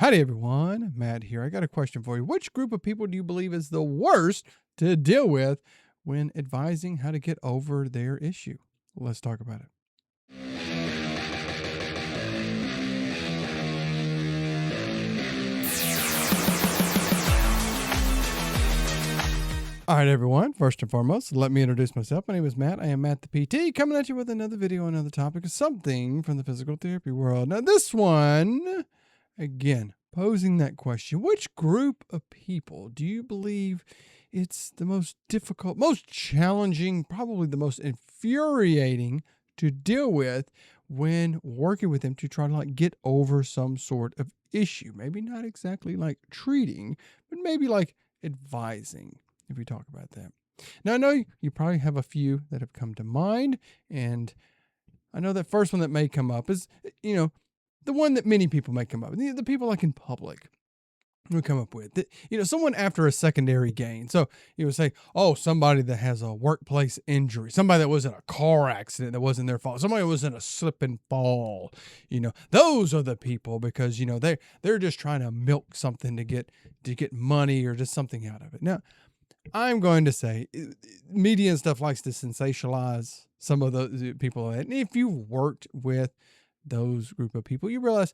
Howdy, everyone. Matt here. I got a question for you. Which group of people do you believe is the worst to deal with when advising how to get over their issue? Let's talk about it. All right, everyone. First and foremost, let me introduce myself. My name is Matt. I am Matt the PT, coming at you with another video, another topic, something from the physical therapy world. Now, this one, again, posing that question: which group of people do you believe it's the most difficult, most challenging, probably the most infuriating to deal with when working with them to try to get over some sort of issue? Maybe not exactly like treating, but maybe like advising, if we talk about that. Now, I know you probably have a few that have come to mind, and I know that first one that may come up is, the one that many people may come up with, the people like in public we come up with, someone after a secondary gain. So you would say, oh, somebody that has a workplace injury, somebody that was in a car accident that wasn't their fault, somebody who was in a slip and fall, those are the people because, they're just trying to milk something to get money or just something out of it. Now, I'm going to say media and stuff likes to sensationalize some of the people. And if you've worked with those group of people, you realize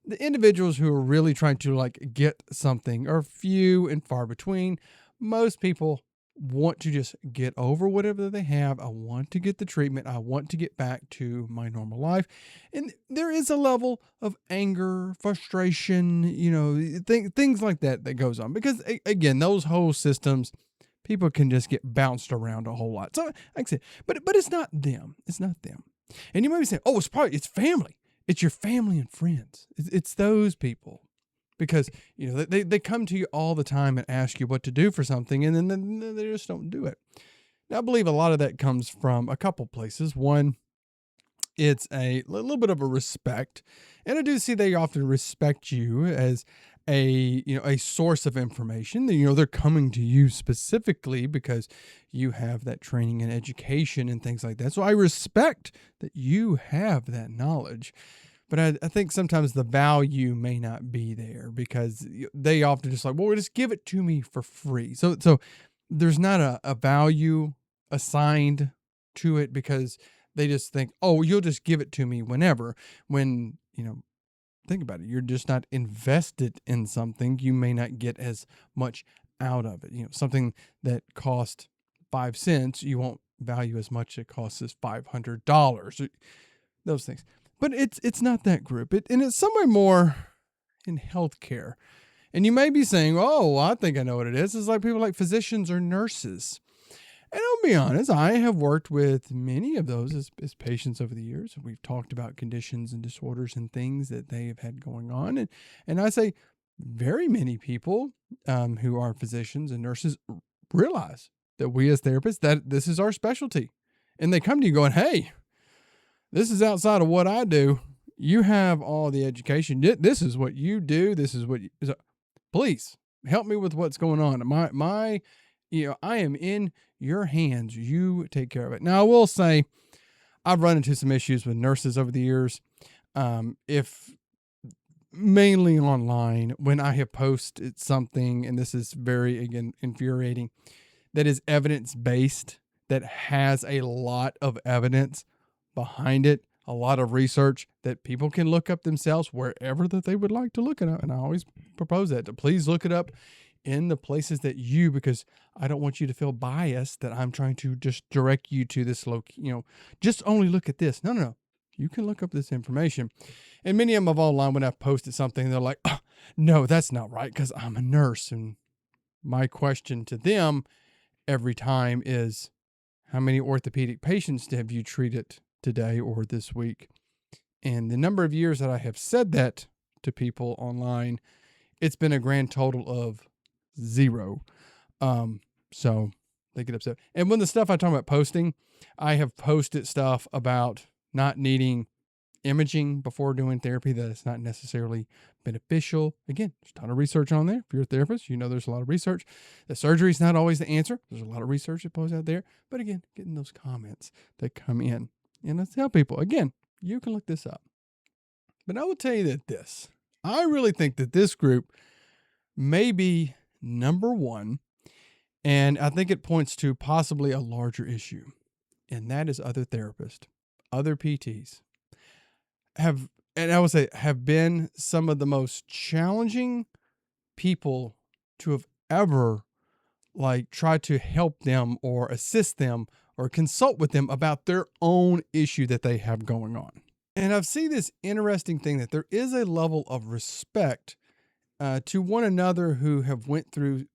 the individuals who are really trying to get something are few and far between. Most people want to just get over whatever they have. I want to get the treatment. I want to get back to my normal life. And there is a level of anger, frustration, things like that goes on because again, those whole systems, people can just get bounced around a whole lot. So like I said, but it's not them. It's not them. And you might be saying, oh, it's family. It's your family and friends. It's those people because, they come to you all the time and ask you what to do for something, and then they just don't do it. Now, I believe a lot of that comes from a couple places. One, it's a little bit of a respect, and I do see they often respect you as a source of information. They're coming to you specifically because you have that training and education and things like that. So I respect that you have that knowledge, but I think sometimes the value may not be there because they often just well, just give it to me for free. So there's not a value assigned to it because they just think, oh, you'll just give it to me whenever. When think about it, you're just not invested in something, you may not get as much out of it. Something that cost 5 cents, you won't value as much it costs as $500. Those things. But it's not that group. And it's somewhere more in healthcare. And you may be saying, oh, I think I know what it is. It's like people like physicians or nurses. And I'll be honest, I have worked with many of those as patients over the years. We've talked about conditions and disorders and things that they have had going on. And I say very many people who are physicians and nurses realize that we as therapists, that this is our specialty. And they come to you going, hey, this is outside of what I do. You have all the education. This is what you do. This is what please help me with what's going on. I am in your hands. You take care of it. Now, I will say I've run into some issues with nurses over the years. If mainly online, when I have posted something, and this is very, again, infuriating, that is evidence-based, that has a lot of evidence behind it, a lot of research that people can look up themselves wherever that they would like to look it up. And I always propose that to please look it up in the places that because I don't want you to feel biased that I'm trying to just direct you to this just only look at this. No. You can look up this information. And many of them have online, when I've posted something, they're like, oh, no, that's not right because I'm a nurse. And my question to them every time is, how many orthopedic patients have you treated today or this week? And the number of years that I have said that to people online, it's been a grand total of 0. So they get upset. And when the stuff I talk about posting, I have posted stuff about not needing imaging before doing therapy, that it's not necessarily beneficial. Again, there's a ton of research on there. If you're a therapist, there's a lot of research. The surgery is not always the answer. There's a lot of research that goes out there. But again, getting those comments that come in. And I tell people, again, you can look this up. But I will tell you that I really think that this group may be number one, and I think it points to possibly a larger issue, and that is other therapists, other PTs have, and I would say have been some of the most challenging people to have ever like tried to help them or assist them or consult with them about their own issue that they have going on. And I've seen this interesting thing that there is a level of respect to one another who have went through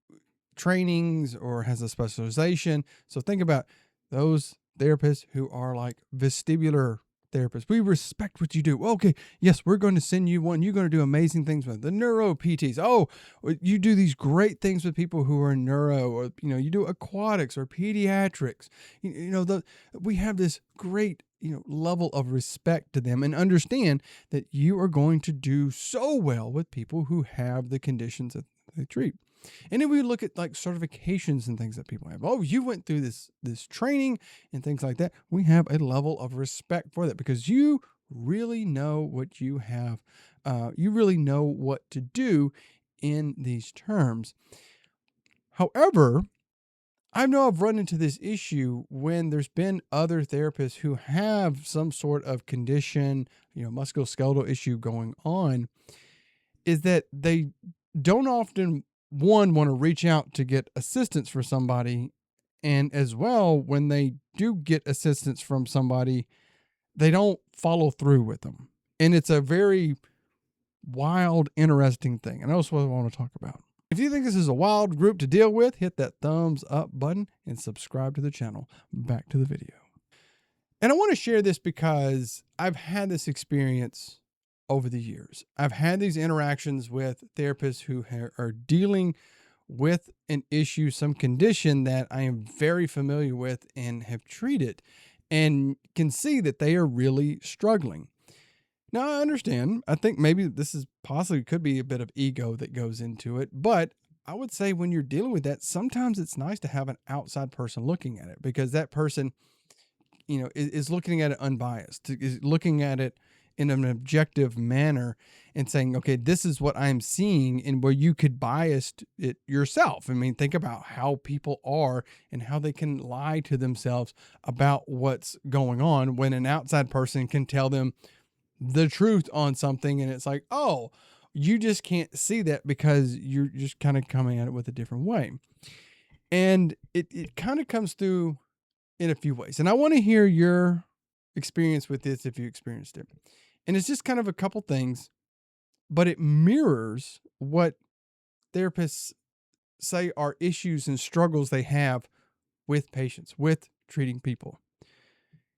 trainings or has a specialization. So think about those therapists who are like vestibular therapists. We respect what you do. Okay, yes, we're going to send you one. You're going to do amazing things with the neuro PTs. Oh, you do these great things with people who are neuro, or you do aquatics or pediatrics. We have this great level of respect to them and understand that you are going to do so well with people who have the conditions that they treat. And then we look at like certifications and things that people have. Oh, you went through this training and things like that. We have a level of respect for that because you really know what you have. You really know what to do in these terms. However, I know I've run into this issue when there's been other therapists who have some sort of condition, musculoskeletal issue going on, is that they don't often want to reach out to get assistance for somebody. And as well, when they do get assistance from somebody, they don't follow through with them. And it's a very wild, interesting thing. And that's what I want to talk about. If you think this is a wild group to deal with, hit that thumbs up button and subscribe to the channel. Back to the video. And I want to share this because I've had this experience over the years. I've had these interactions with therapists who are dealing with an issue, some condition that I am very familiar with and have treated, and can see that they are really struggling. Now, I understand. I think maybe this is possibly could be a bit of ego that goes into it, but I would say when you're dealing with that, sometimes it's nice to have an outside person looking at it because that person, is looking at it unbiased, is looking at it in an objective manner and saying, okay, this is what I'm seeing, and where you could bias it yourself. I mean, think about how people are and how they can lie to themselves about what's going on when an outside person can tell them the truth on something. And it's like, oh, you just can't see that because you're just kind of coming at it with a different way. And it kind of comes through in a few ways. And I want to hear your experience with this if you experienced it. And it's just kind of a couple things, but it mirrors what therapists say are issues and struggles they have with patients, with treating people.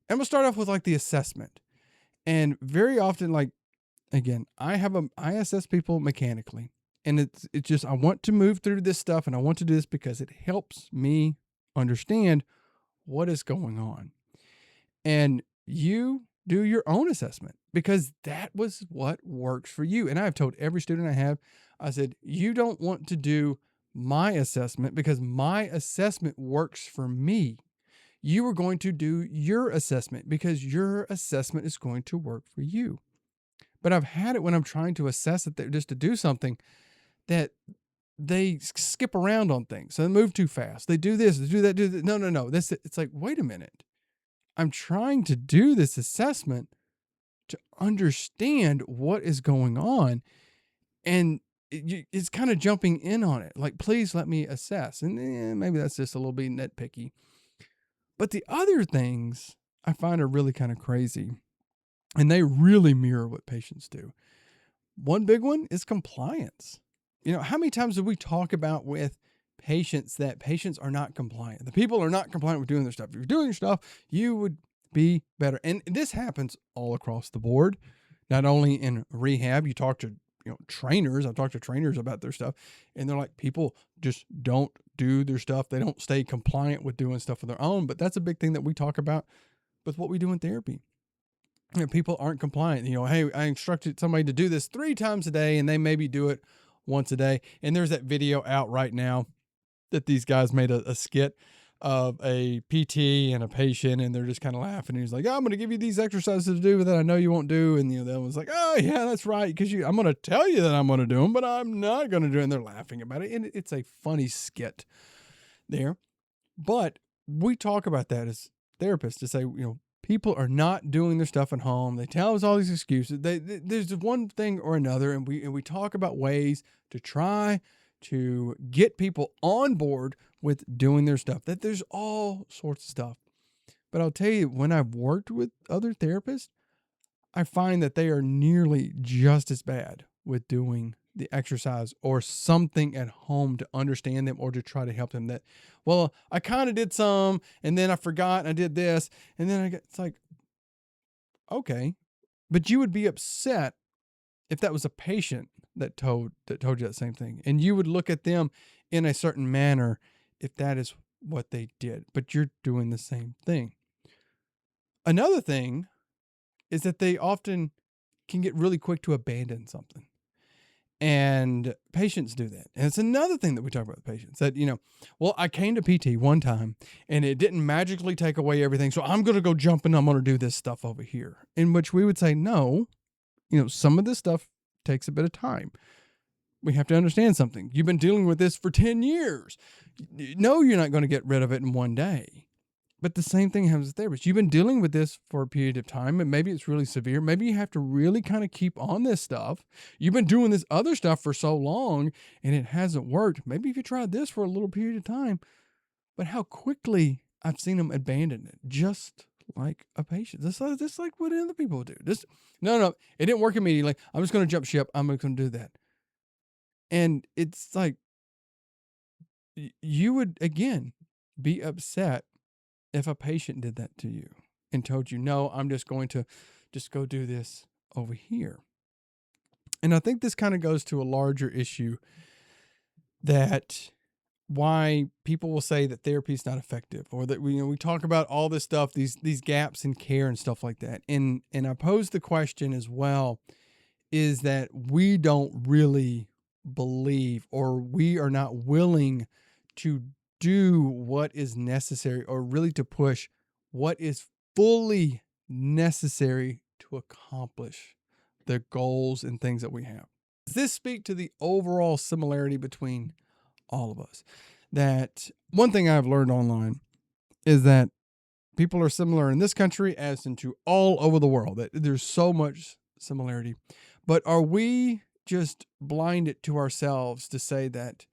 And we'll start off with like the assessment. And very often, like, again, I assess people mechanically. And it's just, I want to move through this stuff and I want to do this because it helps me understand what is going on. And you do your own assessment because that was what works for you. And I've told every student I said, you don't want to do my assessment because my assessment works for me. You are going to do your assessment because your assessment is going to work for you. But I've had it when I'm trying to assess it just to do something that they skip around on things. So they move too fast. They do this, they do that, do that. No. It's like, wait a minute. I'm trying to do this assessment to understand what is going on. And it's kind of jumping in on it. Like, please let me assess. And maybe that's just a little bit nitpicky. But the other things I find are really kind of crazy. And they really mirror what patients do. One big one is compliance. How many times do we talk about with patients that patients are not compliant? The people are not compliant with doing their stuff. If you're doing your stuff, you would be better. And this happens all across the board, not only in rehab. You talk to trainers. I've talked to trainers about their stuff, and they're like, people just don't do their stuff. They don't stay compliant with doing stuff of their own. But that's a big thing that we talk about with what we do in therapy. People aren't compliant. Hey, I instructed somebody to do this 3 times a day, and they maybe do it once a day. And there's that video out right now that these guys made a skit of a PT and a patient, and they're just kind of laughing. And he's like, oh, I'm going to give you these exercises to do that I know you won't do. And, the other one's like, oh, yeah, that's right. Because I'm going to tell you that I'm going to do them, but I'm not going to do it. And they're laughing about it. And it's a funny skit there. But we talk about that as therapists to say, people are not doing their stuff at home. They tell us all these excuses. There's one thing or another, and we talk about ways to try to get people on board with doing their stuff. That there's all sorts of stuff. But I'll tell you, when I've worked with other therapists, I find that they are nearly just as bad with doing the exercise or something at home to understand them or to try to help them. That, well, I kind of did some and then I forgot and I did this. And then it's like, okay, but you would be upset if that was a patient that told you that same thing. And you would look at them in a certain manner if that is what they did, but you're doing the same thing. Another thing is that they often can get really quick to abandon something. And patients do that. And it's another thing that we talk about with patients that, well, I came to PT one time and it didn't magically take away everything. So I'm going to go jump and I'm going to do this stuff over here, in which we would say, no, some of this stuff takes a bit of time. We have to understand something. You've been dealing with this for 10 years. No, you're not going to get rid of it in one day. But the same thing happens with therapists. You've been dealing with this for a period of time, and maybe it's really severe. Maybe you have to really kind of keep on this stuff. You've been doing this other stuff for so long, and it hasn't worked. Maybe if you tried this for a little period of time, but how quickly I've seen them abandon it, just like a patient. Just like what other people do. No, it didn't work immediately. I'm just going to jump ship. I'm going to do that. And it's like, you would, again, be upset if a patient did that to you and told you, no, I'm just going to just go do this over here. And I think this kind of goes to a larger issue, that why people will say that therapy is not effective, or that we talk about all this stuff, these gaps in care and stuff like that. And I pose the question as well, is that we don't really believe, or we are not willing to do what is necessary, or really to push what is fully necessary to accomplish the goals and things that we have. Does this speak to the overall similarity between all of us? That one thing I've learned online is that people are similar in this country as into all over the world, that there's so much similarity. But are we just blinded to ourselves to say that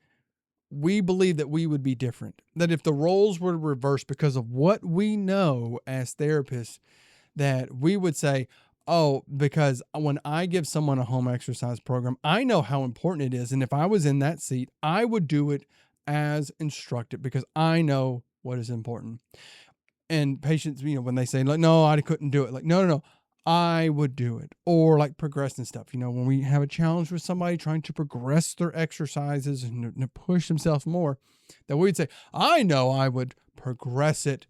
we believe that we would be different, that if the roles were reversed because of what we know as therapists, that we would say, oh, because when I give someone a home exercise program, I know how important it is. And if I was in that seat, I would do it as instructed because I know what is important. And patients, when they say, like, no, I couldn't do it. Like, no, I would do it. Or like progressing stuff. When we have a challenge with somebody trying to progress their exercises and push themselves more, that we'd say, I know I would progress it,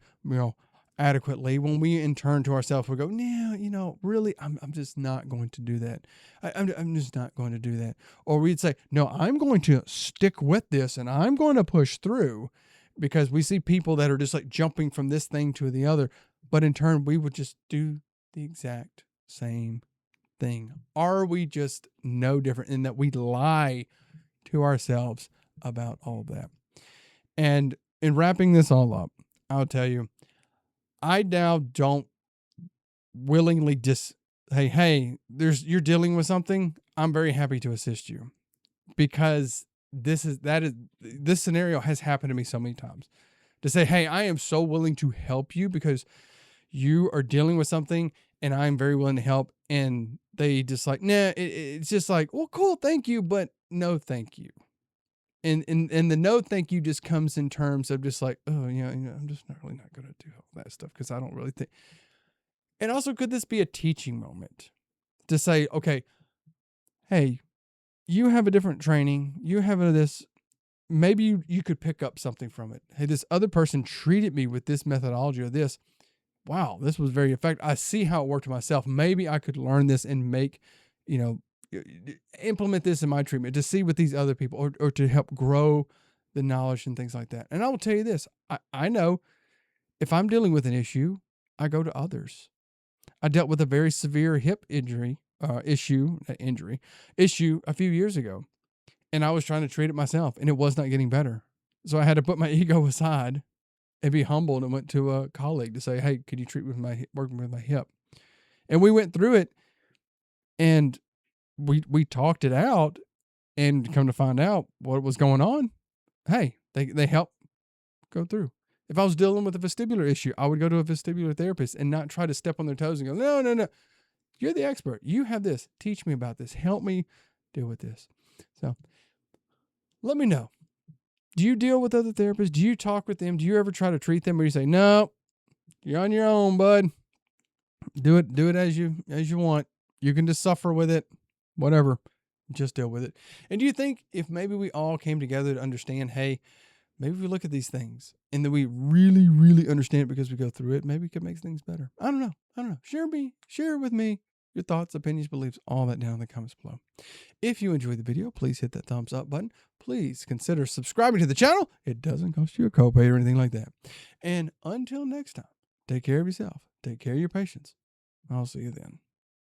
adequately. When we in turn to ourselves, we go, no, really, I'm just not going to do that. I'm just not going to do that. Or we'd say, no, I'm going to stick with this and I'm going to push through, because we see people that are just like jumping from this thing to the other. But in turn, we would just do the exact same thing. Are we just no different in that we lie to ourselves about all of that? And in wrapping this all up, I'll tell you, I now don't willingly say, hey, you're dealing with something. I'm very happy to assist you, because this scenario has happened to me so many times, to say, hey, I am so willing to help you because you are dealing with something and I'm very willing to help. And they just like, nah, it's just like, well, cool. Thank you. But no, thank you. And the no thank you just comes in terms of just like, oh, I'm just not going to do all that stuff because I don't really think. And also, could this be a teaching moment to say, okay, hey, you have a different training. You have this. Maybe you could pick up something from it. Hey, this other person treated me with this methodology or this. Wow, this was very effective. I see how it worked myself. Maybe I could learn this and make, implement this in my treatment, to see with these other people, or to help grow the knowledge and things like that. And I will tell you this, I know if I'm dealing with an issue, I go to others. I dealt with a very severe hip issue a few years ago, and I was trying to treat it myself, and it was not getting better. So I had to put my ego aside and be humbled and went to a colleague to say, "Hey, could you working with my hip?" And we went through it, and we talked it out, and come to find out what was going on. Hey, they helped go through. If I was dealing with a vestibular issue, I would go to a vestibular therapist and not try to step on their toes and go, "No, no, no. You're the expert. You have this. Teach me about this. Help me deal with this." So let me know. Do you deal with other therapists? Do you talk with them? Do you ever try to treat them, or you say, "No, you're on your own, bud. Do it as you want. You can just suffer with it. Whatever. Just deal with it." And do you think if maybe we all came together to understand, hey, maybe we look at these things and then we really, really understand it because we go through it, maybe it could make things better. I don't know. Share with me your thoughts, opinions, beliefs, all that down in the comments below. If you enjoyed the video, please hit that thumbs up button. Please consider subscribing to the channel. It doesn't cost you a copay or anything like that. And until next time, take care of yourself. Take care of your patients. I'll see you then.